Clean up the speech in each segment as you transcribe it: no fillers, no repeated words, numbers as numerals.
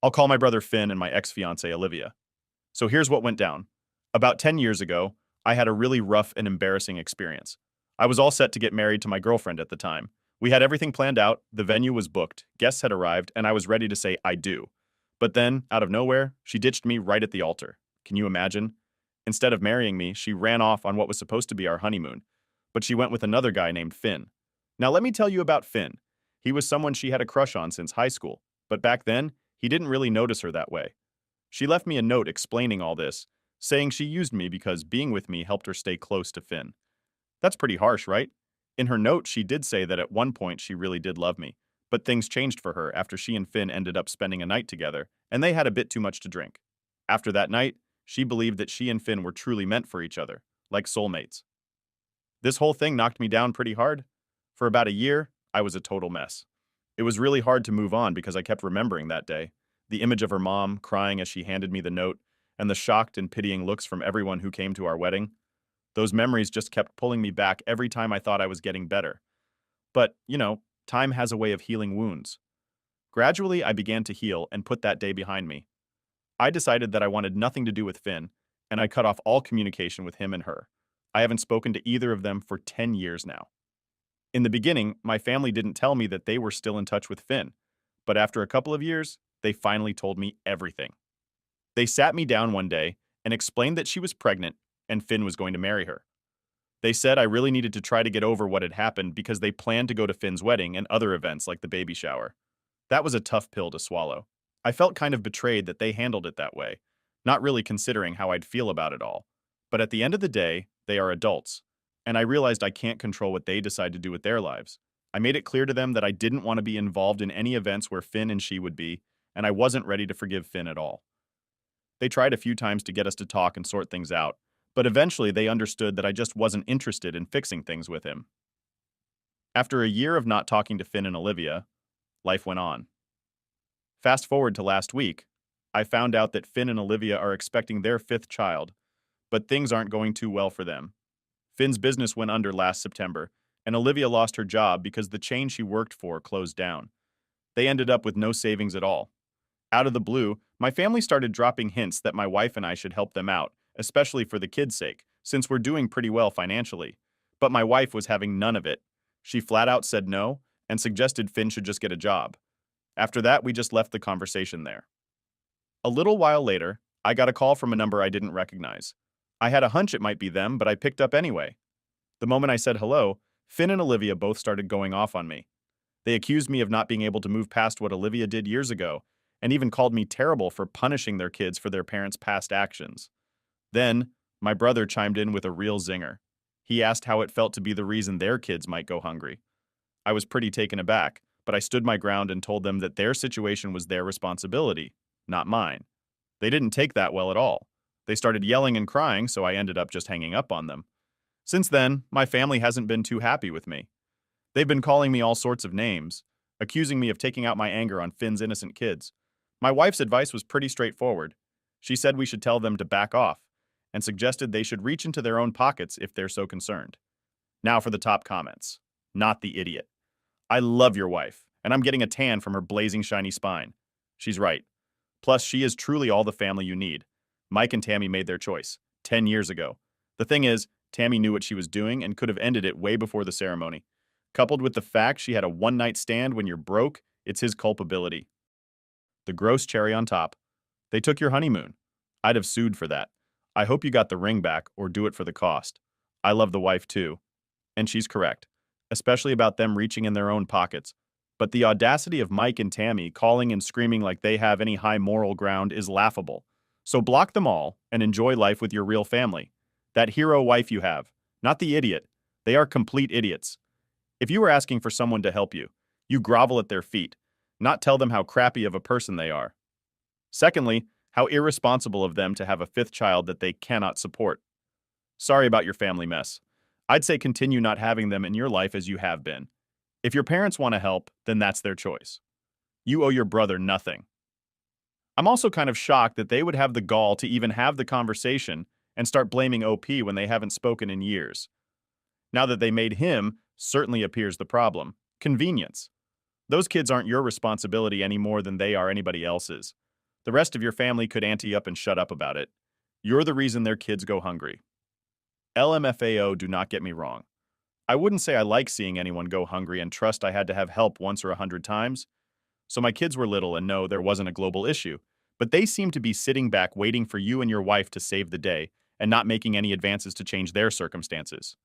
I'll call my brother Finn and my ex-fiancée Olivia. So here's what went down. About 10 years ago, I had a really rough and embarrassing experience. I was all set to get married to my girlfriend at the time. We had everything planned out, the venue was booked, guests had arrived, and I was ready to say I do. But then, out of nowhere, she ditched me right at the altar. Can you imagine? Instead of marrying me, she ran off on what was supposed to be our honeymoon. But she went with another guy named Finn. Now let me tell you about Finn. He was someone she had a crush on since high school, but back then, he didn't really notice her that way. She left me a note explaining all this, saying she used me because being with me helped her stay close to Finn. That's pretty harsh, right? In her note, she did say that at one point she really did love me, but things changed for her after she and Finn ended up spending a night together, and they had a bit too much to drink. After that night, she believed that she and Finn were truly meant for each other, like soulmates. This whole thing knocked me down pretty hard. For about a year, I was a total mess. It was really hard to move on because I kept remembering that day. The image of her mom crying as she handed me the note, and the shocked and pitying looks from everyone who came to our wedding. Those memories just kept pulling me back every time I thought I was getting better. But, time has a way of healing wounds. Gradually, I began to heal and put that day behind me. I decided that I wanted nothing to do with Finn, and I cut off all communication with him and her. I haven't spoken to either of them for 10 years now. In the beginning, my family didn't tell me that they were still in touch with Finn, but after a couple of years, they finally told me everything. They sat me down one day and explained that she was pregnant and Finn was going to marry her. They said I really needed to try to get over what had happened because they planned to go to Finn's wedding and other events like the baby shower. That was a tough pill to swallow. I felt kind of betrayed that they handled it that way, not really considering how I'd feel about it all. But at the end of the day, they are adults, and I realized I can't control what they decide to do with their lives. I made it clear to them that I didn't want to be involved in any events where Finn and she would be, and I wasn't ready to forgive Finn at all. They tried a few times to get us to talk and sort things out, but eventually they understood that I just wasn't interested in fixing things with him. After a year of not talking to Finn and Olivia, life went on. Fast forward to last week, I found out that Finn and Olivia are expecting their fifth child, but things aren't going too well for them. Finn's business went under last September, and Olivia lost her job because the chain she worked for closed down. They ended up with no savings at all. Out of the blue, my family started dropping hints that my wife and I should help them out, especially for the kids' sake, since we're doing pretty well financially. But my wife was having none of it. She flat out said no and suggested Finn should just get a job. After that, we just left the conversation there. A little while later, I got a call from a number I didn't recognize. I had a hunch it might be them, but I picked up anyway. The moment I said hello, Finn and Olivia both started going off on me. They accused me of not being able to move past what Olivia did years ago, and even called me terrible for punishing their kids for their parents' past actions. Then, my brother chimed in with a real zinger. He asked how it felt to be the reason their kids might go hungry. I was pretty taken aback, but I stood my ground and told them that their situation was their responsibility, not mine. They didn't take that well at all. They started yelling and crying, so I ended up just hanging up on them. Since then, my family hasn't been too happy with me. They've been calling me all sorts of names, accusing me of taking out my anger on Finn's innocent kids. My wife's advice was pretty straightforward. She said we should tell them to back off, and suggested they should reach into their own pockets if they're so concerned. Now for the top comments. Not the idiot. I love your wife, and I'm getting a tan from her blazing shiny spine. She's right. Plus, she is truly all the family you need. Mike and Tammy made their choice 10 years ago. The thing is, Tammy knew what she was doing and could have ended it way before the ceremony. Coupled with the fact she had a one-night stand when you're broke, it's his culpability. The gross cherry on top. They took your honeymoon. I'd have sued for that. I hope you got the ring back or do it for the cost. I love the wife too. And she's correct, especially about them reaching in their own pockets. But the audacity of Mike and Tammy calling and screaming like they have any high moral ground is laughable. So block them all and enjoy life with your real family. That hero wife you have, not the idiot. They are complete idiots. If you were asking for someone to help you, you grovel at their feet, not tell them how crappy of a person they are. Secondly, how irresponsible of them to have a fifth child that they cannot support. Sorry about your family mess. I'd say continue not having them in your life as you have been. If your parents want to help, then that's their choice. You owe your brother nothing. I'm also kind of shocked that they would have the gall to even have the conversation and start blaming OP when they haven't spoken in years. Now that they made him, certainly appears the problem. Convenience. Those kids aren't your responsibility any more than they are anybody else's. The rest of your family could ante up and shut up about it. You're the reason their kids go hungry. LMFAO, do not get me wrong. I wouldn't say I like seeing anyone go hungry and trust I had to have help once or 100 times. So my kids were little and no, there wasn't a global issue. But they seemed to be sitting back waiting for you and your wife to save the day and not making any advances to change their circumstances.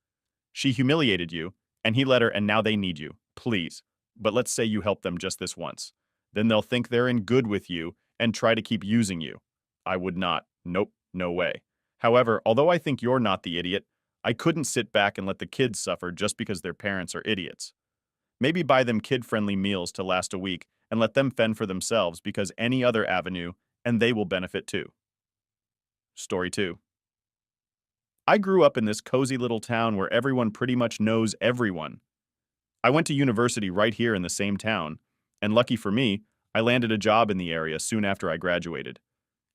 She humiliated you, and he let her, and now they need you. Please. But let's say you help them just this once. Then they'll think they're in good with you and try to keep using you. I would not. Nope, no way. However, although I think you're not the idiot, I couldn't sit back and let the kids suffer just because their parents are idiots. Maybe buy them kid-friendly meals to last a week and let them fend for themselves because any other avenue, and they will benefit too. Story 2. I grew up in this cozy little town where everyone pretty much knows everyone. I went to university right here in the same town, and lucky for me, I landed a job in the area soon after I graduated.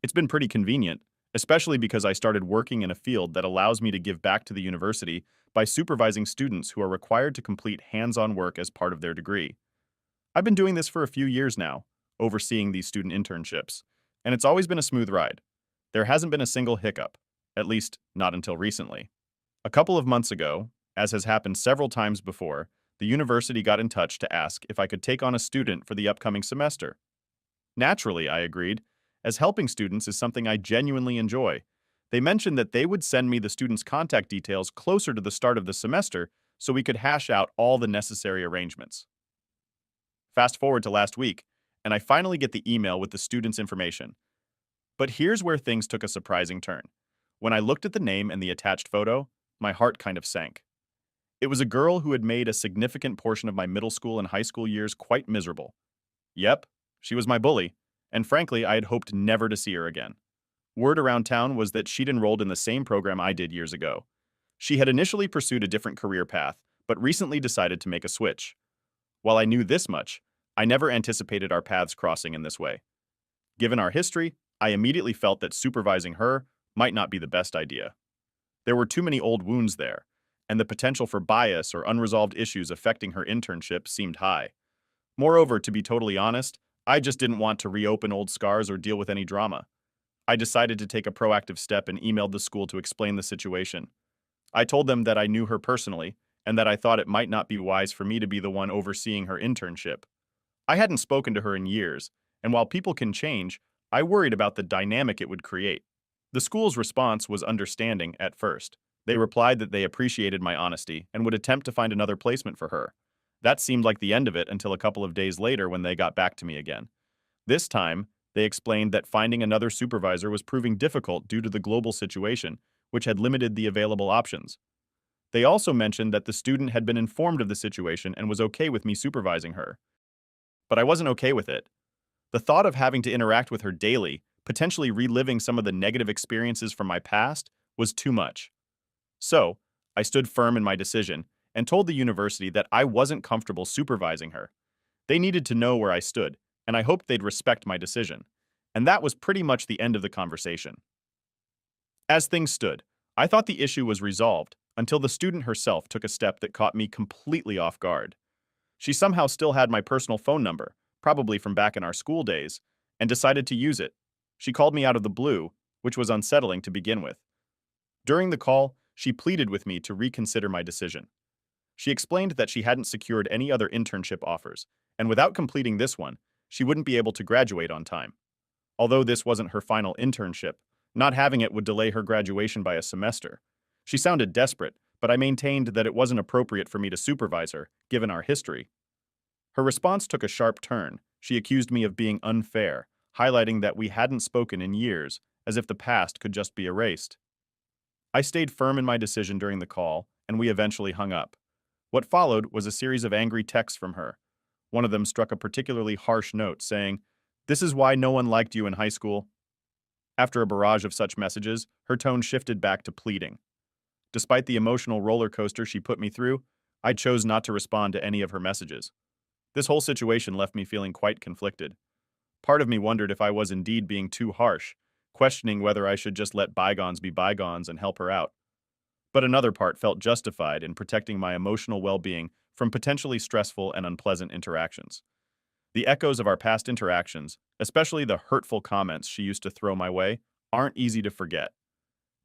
It's been pretty convenient, especially because I started working in a field that allows me to give back to the university by supervising students who are required to complete hands-on work as part of their degree. I've been doing this for a few years now, overseeing these student internships, and it's always been a smooth ride. There hasn't been a single hiccup, at least not until recently. A couple of months ago, as has happened several times before, the university got in touch to ask if I could take on a student for the upcoming semester. Naturally, I agreed, as helping students is something I genuinely enjoy. They mentioned that they would send me the student's contact details closer to the start of the semester so we could hash out all the necessary arrangements. Fast forward to last week, and I finally get the email with the student's information. But here's where things took a surprising turn. When I looked at the name and the attached photo, my heart kind of sank. It was a girl who had made a significant portion of my middle school and high school years quite miserable. Yep, she was my bully, and frankly, I had hoped never to see her again. Word around town was that she'd enrolled in the same program I did years ago. She had initially pursued a different career path, but recently decided to make a switch. While I knew this much, I never anticipated our paths crossing in this way. Given our history, I immediately felt that supervising her might not be the best idea. There were too many old wounds there, and the potential for bias or unresolved issues affecting her internship seemed high. Moreover, to be totally honest, I just didn't want to reopen old scars or deal with any drama. I decided to take a proactive step and emailed the school to explain the situation. I told them that I knew her personally and that I thought it might not be wise for me to be the one overseeing her internship. I hadn't spoken to her in years, and while people can change, I worried about the dynamic it would create. The school's response was understanding at first. They replied that they appreciated my honesty and would attempt to find another placement for her. That seemed like the end of it until a couple of days later when they got back to me again. This time, they explained that finding another supervisor was proving difficult due to the global situation, which had limited the available options. They also mentioned that the student had been informed of the situation and was okay with me supervising her. But I wasn't okay with it. The thought of having to interact with her daily, potentially reliving some of the negative experiences from my past, was too much. So, I stood firm in my decision and told the university that I wasn't comfortable supervising her. They needed to know where I stood, and I hoped they'd respect my decision. And that was pretty much the end of the conversation. As things stood, I thought the issue was resolved until the student herself took a step that caught me completely off guard. She somehow still had my personal phone number, probably from back in our school days, and decided to use it. She called me out of the blue, which was unsettling to begin with. During the call, she pleaded with me to reconsider my decision. She explained that she hadn't secured any other internship offers, and without completing this one, she wouldn't be able to graduate on time. Although this wasn't her final internship, not having it would delay her graduation by a semester. She sounded desperate, but I maintained that it wasn't appropriate for me to supervise her, given our history. Her response took a sharp turn. She accused me of being unfair, highlighting that we hadn't spoken in years, as if the past could just be erased. I stayed firm in my decision during the call, and we eventually hung up. What followed was a series of angry texts from her. One of them struck a particularly harsh note, saying, "This is why no one liked you in high school." After a barrage of such messages, her tone shifted back to pleading. Despite the emotional roller coaster she put me through, I chose not to respond to any of her messages. This whole situation left me feeling quite conflicted. Part of me wondered if I was indeed being too harsh, questioning whether I should just let bygones be bygones and help her out. But another part felt justified in protecting my emotional well-being from potentially stressful and unpleasant interactions. The echoes of our past interactions, especially the hurtful comments she used to throw my way, aren't easy to forget.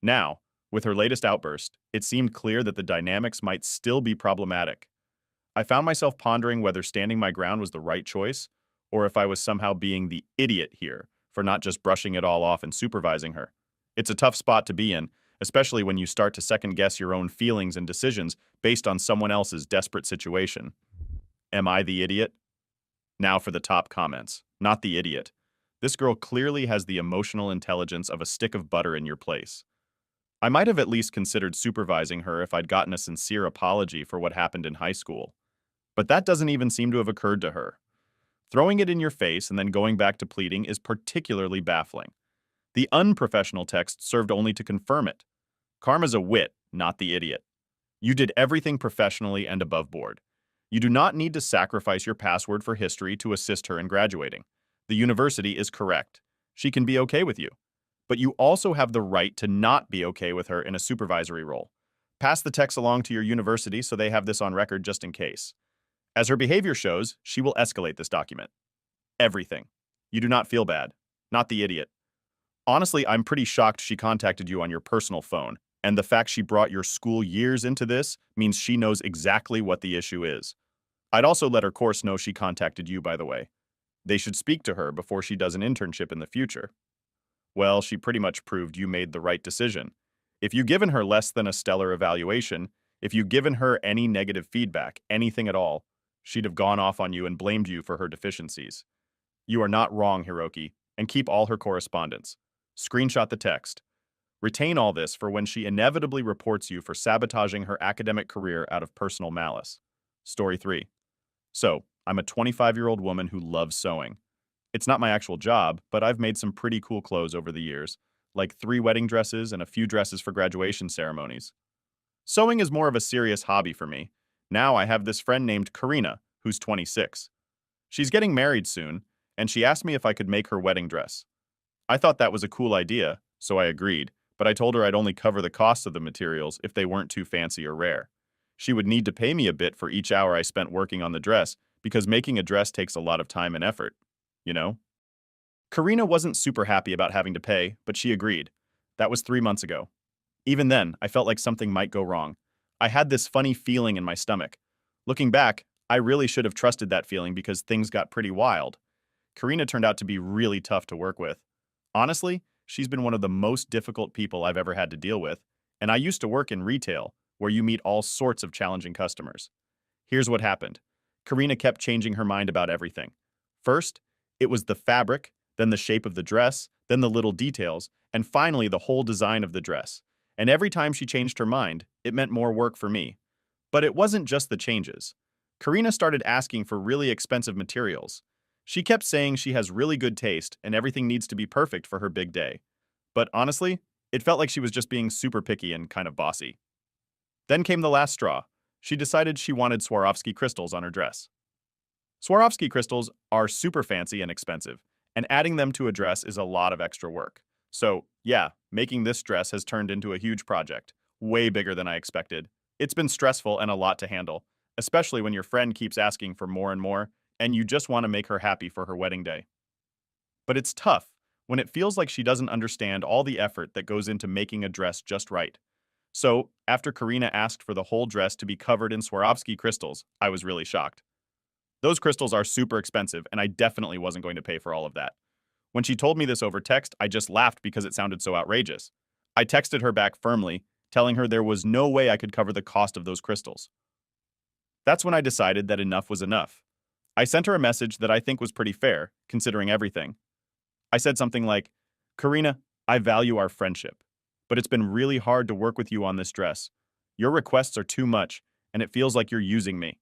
Now, with her latest outburst, it seemed clear that the dynamics might still be problematic. I found myself pondering whether standing my ground was the right choice, or if I was somehow being the idiot here for not just brushing it all off and supervising her. It's a tough spot to be in, especially when you start to second guess your own feelings and decisions based on someone else's desperate situation. Am I the idiot? Now for the top comments. Not the idiot. This girl clearly has the emotional intelligence of a stick of butter in your place. I might have at least considered supervising her if I'd gotten a sincere apology for what happened in high school. But that doesn't even seem to have occurred to her. Throwing it in your face and then going back to pleading is particularly baffling. The unprofessional text served only to confirm it. Karma's a wit, not the idiot. You did everything professionally and above board. You do not need to sacrifice your password for history to assist her in graduating. The university is correct. She can be okay with you. But you also have the right to not be okay with her in a supervisory role. Pass the text along to your university so they have this on record just in case. As her behavior shows, she will escalate this document. Everything. You do not feel bad. Not the idiot. Honestly, I'm pretty shocked she contacted you on your personal phone, and the fact she brought your school years into this means she knows exactly what the issue is. I'd also let her course know she contacted you, by the way. They should speak to her before she does an internship in the future. Well, she pretty much proved you made the right decision. If you'd given her less than a stellar evaluation, if you'd given her any negative feedback, anything at all, she'd have gone off on you and blamed you for her deficiencies. You are not wrong, Hiroki, and keep all her correspondence. Screenshot the text. Retain all this for when she inevitably reports you for sabotaging her academic career out of personal malice. Story 3. So, I'm a 25-year-old woman who loves sewing. It's not my actual job, but I've made some pretty cool clothes over the years, like 3 wedding dresses and a few dresses for graduation ceremonies. Sewing is more of a serious hobby for me. Now I have this friend named Karina, who's 26. She's getting married soon, and she asked me if I could make her wedding dress. I thought that was a cool idea, so I agreed, but I told her I'd only cover the cost of the materials if they weren't too fancy or rare. She would need to pay me a bit for each hour I spent working on the dress, because making a dress takes a lot of time and effort. You know? Karina wasn't super happy about having to pay, but she agreed. That was 3 months ago. Even then, I felt like something might go wrong. I had this funny feeling in my stomach. Looking back, I really should have trusted that feeling because things got pretty wild. Karina turned out to be really tough to work with. Honestly, she's been one of the most difficult people I've ever had to deal with, and I used to work in retail, where you meet all sorts of challenging customers. Here's what happened. Karina kept changing her mind about everything. First, it was the fabric, then the shape of the dress, then the little details, and finally the whole design of the dress. And every time she changed her mind, it meant more work for me. But it wasn't just the changes. Karina started asking for really expensive materials. She kept saying she has really good taste and everything needs to be perfect for her big day. But honestly, it felt like she was just being super picky and kind of bossy. Then came the last straw. She decided she wanted Swarovski crystals on her dress. Swarovski crystals are super fancy and expensive, and adding them to a dress is a lot of extra work. So, yeah, making this dress has turned into a huge project, way bigger than I expected. It's been stressful and a lot to handle, especially when your friend keeps asking for more and more, and you just want to make her happy for her wedding day. But it's tough when it feels like she doesn't understand all the effort that goes into making a dress just right. So, after Karina asked for the whole dress to be covered in Swarovski crystals, I was really shocked. Those crystals are super expensive, and I definitely wasn't going to pay for all of that. When she told me this over text, I just laughed because it sounded so outrageous. I texted her back firmly, telling her there was no way I could cover the cost of those crystals. That's when I decided that enough was enough. I sent her a message that I think was pretty fair, considering everything. I said something like, Karina, I value our friendship, but it's been really hard to work with you on this dress. Your requests are too much, and it feels like you're using me.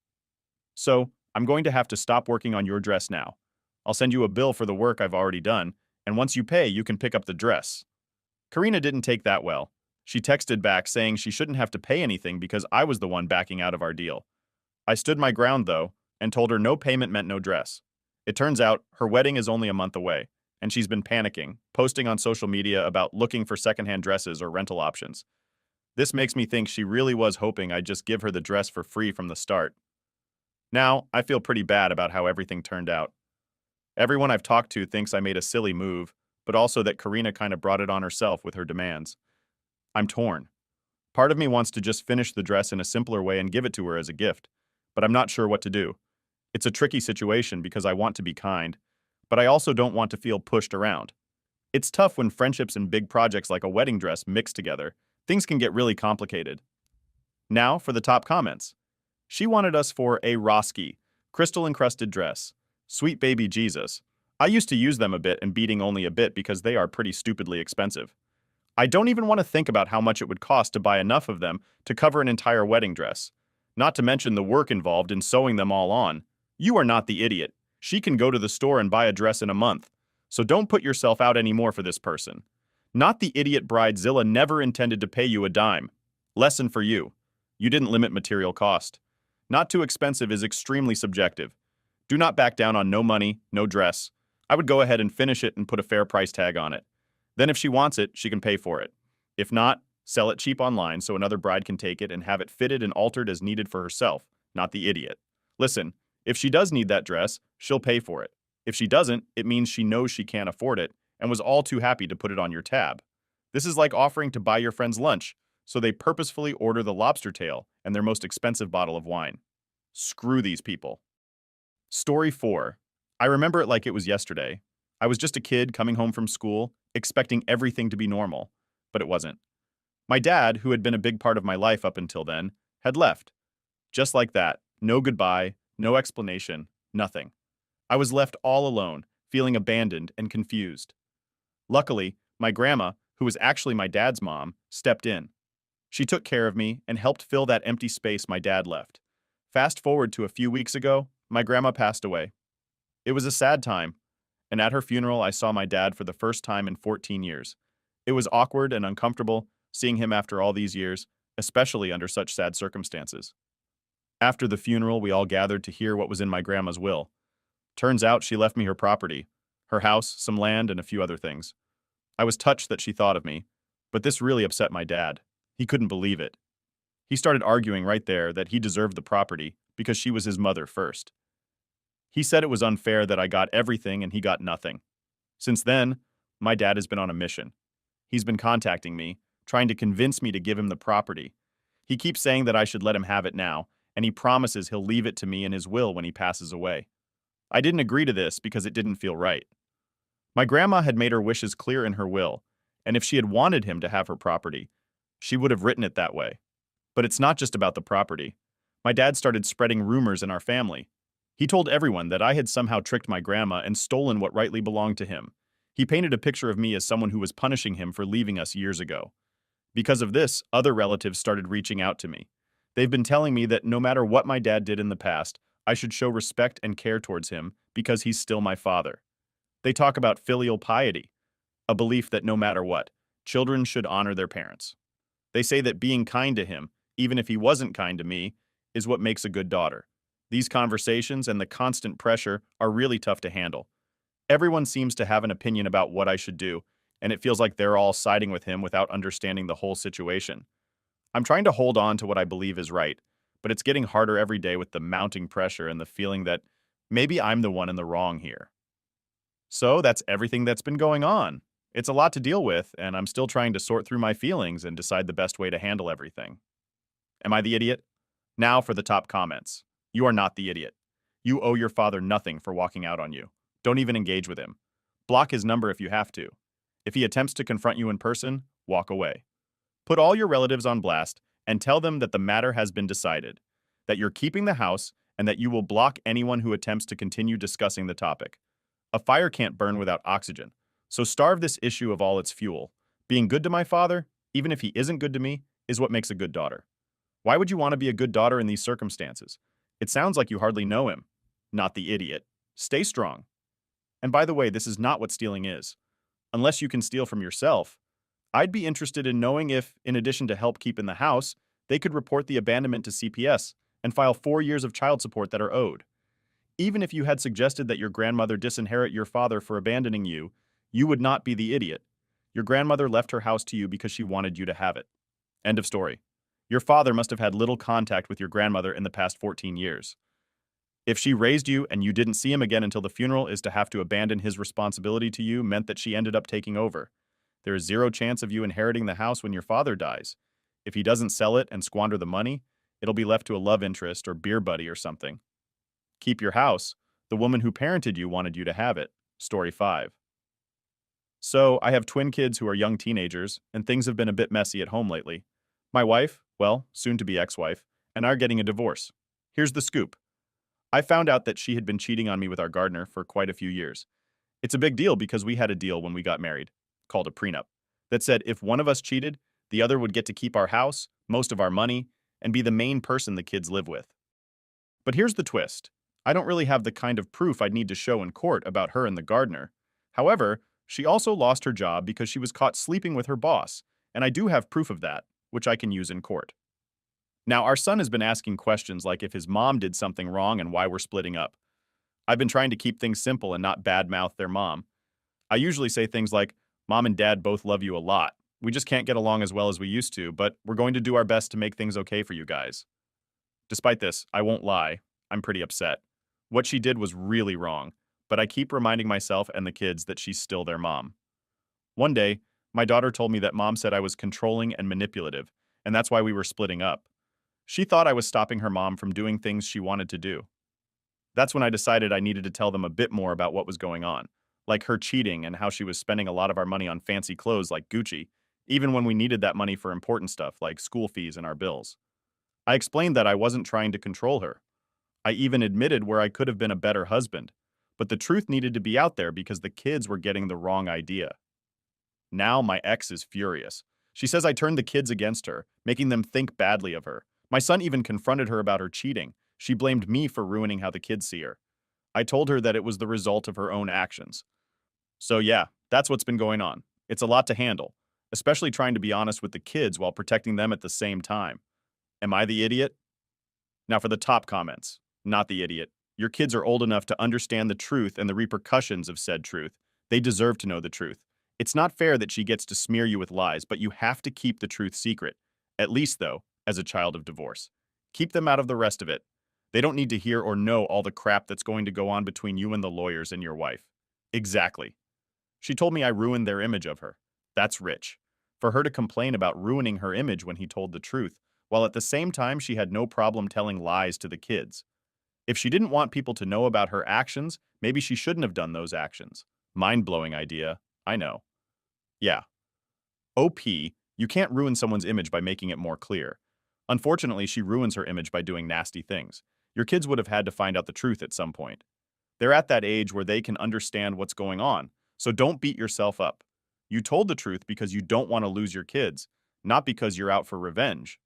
So, I'm going to have to stop working on your dress now. I'll send you a bill for the work I've already done, and once you pay, you can pick up the dress. Karina didn't take that well. She texted back saying she shouldn't have to pay anything because I was the one backing out of our deal. I stood my ground, though, and told her no payment meant no dress. It turns out her wedding is only a month away, and she's been panicking, posting on social media about looking for secondhand dresses or rental options. This makes me think she really was hoping I'd just give her the dress for free from the start. Now, I feel pretty bad about how everything turned out. Everyone I've talked to thinks I made a silly move, but also that Karina kind of brought it on herself with her demands. I'm torn. Part of me wants to just finish the dress in a simpler way and give it to her as a gift, but I'm not sure what to do. It's a tricky situation because I want to be kind, but I also don't want to feel pushed around. It's tough when friendships and big projects like a wedding dress mix together. Things can get really complicated. Now for the top comments. She wanted us for a Roski, crystal-encrusted dress. Sweet baby Jesus. I used to use them a bit and beating only a bit because they are pretty stupidly expensive. I don't even want to think about how much it would cost to buy enough of them to cover an entire wedding dress. Not to mention the work involved in sewing them all on. You are not the idiot. She can go to the store and buy a dress in a month. So don't put yourself out anymore for this person. Not the idiot Bridezilla never intended to pay you a dime. Lesson for you. You didn't limit material cost. Not too expensive is extremely subjective. Do not back down on no money, no dress. I would go ahead and finish it and put a fair price tag on it. Then if she wants it, she can pay for it. If not, sell it cheap online so another bride can take it and have it fitted and altered as needed for herself, not the idiot. Listen, if she does need that dress, she'll pay for it. If she doesn't, it means she knows she can't afford it and was all too happy to put it on your tab. This is like offering to buy your friends lunch, so they purposefully order the lobster tail and their most expensive bottle of wine. Screw these people. Story 4. I remember it like it was yesterday. I was just a kid coming home from school, expecting everything to be normal, but it wasn't. My dad, who had been a big part of my life up until then, had left. Just like that, no goodbye, no explanation, nothing. I was left all alone, feeling abandoned and confused. Luckily, my grandma, who was actually my dad's mom, stepped in. She took care of me and helped fill that empty space my dad left. Fast forward to a few weeks ago, my grandma passed away. It was a sad time, and at her funeral I saw my dad for the first time in 14 years. It was awkward and uncomfortable seeing him after all these years, especially under such sad circumstances. After the funeral, we all gathered to hear what was in my grandma's will. Turns out she left me her property, her house, some land, and a few other things. I was touched that she thought of me, but this really upset my dad. He couldn't believe it. He started arguing right there that he deserved the property because she was his mother first. He said it was unfair that I got everything and he got nothing. Since then, my dad has been on a mission. He's been contacting me, trying to convince me to give him the property. He keeps saying that I should let him have it now, and he promises he'll leave it to me in his will when he passes away. I didn't agree to this because it didn't feel right. My grandma had made her wishes clear in her will, and if she had wanted him to have her property, she would have written it that way. But it's not just about the property. My dad started spreading rumors in our family. He told everyone that I had somehow tricked my grandma and stolen what rightly belonged to him. He painted a picture of me as someone who was punishing him for leaving us years ago. Because of this, other relatives started reaching out to me. They've been telling me that no matter what my dad did in the past, I should show respect and care towards him because he's still my father. They talk about filial piety, a belief that no matter what, children should honor their parents. They say that being kind to him, even if he wasn't kind to me, is what makes a good daughter. These conversations and the constant pressure are really tough to handle. Everyone seems to have an opinion about what I should do, and it feels like they're all siding with him without understanding the whole situation. I'm trying to hold on to what I believe is right, but it's getting harder every day with the mounting pressure and the feeling that maybe I'm the one in the wrong here. So that's everything that's been going on. It's a lot to deal with, and I'm still trying to sort through my feelings and decide the best way to handle everything. Am I the idiot? Now for the top comments. You are not the idiot. You owe your father nothing for walking out on you. Don't even engage with him. Block his number if you have to. If he attempts to confront you in person, walk away. Put all your relatives on blast and tell them that the matter has been decided, that you're keeping the house, and that you will block anyone who attempts to continue discussing the topic. A fire can't burn without oxygen, so starve this issue of all its fuel. Being good to my father, even if he isn't good to me, is what makes a good daughter. Why would you want to be a good daughter in these circumstances? It sounds like you hardly know him. Not the idiot. Stay strong. And by the way, this is not what stealing is. Unless you can steal from yourself, I'd be interested in knowing if, in addition to help keep in the house, they could report the abandonment to CPS and file 4 years of child support that are owed. Even if you had suggested that your grandmother disinherit your father for abandoning you, you would not be the idiot. Your grandmother left her house to you because she wanted you to have it. End of story. Your father must have had little contact with your grandmother in the past 14 years. If she raised you and you didn't see him again until the funeral, is to have to abandon his responsibility to you meant that she ended up taking over. There is zero chance of you inheriting the house when your father dies. If he doesn't sell it and squander the money, it'll be left to a love interest or beer buddy or something. Keep your house. The woman who parented you wanted you to have it. Story 5. So, I have twin kids who are young teenagers, and things have been a bit messy at home lately. My wife, well, soon to be ex-wife, and I are getting a divorce. Here's the scoop. I found out that she had been cheating on me with our gardener for quite a few years. It's a big deal because we had a deal when we got married, called a prenup, that said if one of us cheated, the other would get to keep our house, most of our money, and be the main person the kids live with. But here's the twist. I don't really have the kind of proof I'd need to show in court about her and the gardener. However, she also lost her job because she was caught sleeping with her boss, and I do have proof of that, which I can use in court. Now, our son has been asking questions like if his mom did something wrong and why we're splitting up. I've been trying to keep things simple and not badmouth their mom. I usually say things like, Mom and Dad both love you a lot. We just can't get along as well as we used to, but we're going to do our best to make things okay for you guys. Despite this, I won't lie, I'm pretty upset. What she did was really wrong, but I keep reminding myself and the kids that she's still their mom. One day, my daughter told me that Mom said I was controlling and manipulative, and that's why we were splitting up. She thought I was stopping her mom from doing things she wanted to do. That's when I decided I needed to tell them a bit more about what was going on, like her cheating and how she was spending a lot of our money on fancy clothes like Gucci, even when we needed that money for important stuff like school fees and our bills. I explained that I wasn't trying to control her. I even admitted where I could have been a better husband, but the truth needed to be out there because the kids were getting the wrong idea. Now my ex is furious. She says I turned the kids against her, making them think badly of her. My son even confronted her about her cheating. She blamed me for ruining how the kids see her. I told her that it was the result of her own actions. So yeah, that's what's been going on. It's a lot to handle, especially trying to be honest with the kids while protecting them at the same time. Am I the idiot? Now for the top comments. Not the idiot. Your kids are old enough to understand the truth and the repercussions of said truth. They deserve to know the truth. It's not fair that she gets to smear you with lies, but you have to keep the truth secret. At least, though, as a child of divorce. Keep them out of the rest of it. They don't need to hear or know all the crap that's going to go on between you and the lawyers and your wife. Exactly. She told me I ruined their image of her. That's rich. For her to complain about ruining her image when he told the truth, while at the same time she had no problem telling lies to the kids. If she didn't want people to know about her actions, maybe she shouldn't have done those actions. Mind-blowing idea, I know. Yeah. OP, you can't ruin someone's image by making it more clear. Unfortunately, she ruins her image by doing nasty things. Your kids would have had to find out the truth at some point. They're at that age where they can understand what's going on, so don't beat yourself up. You told the truth because you don't want to lose your kids, not because you're out for revenge.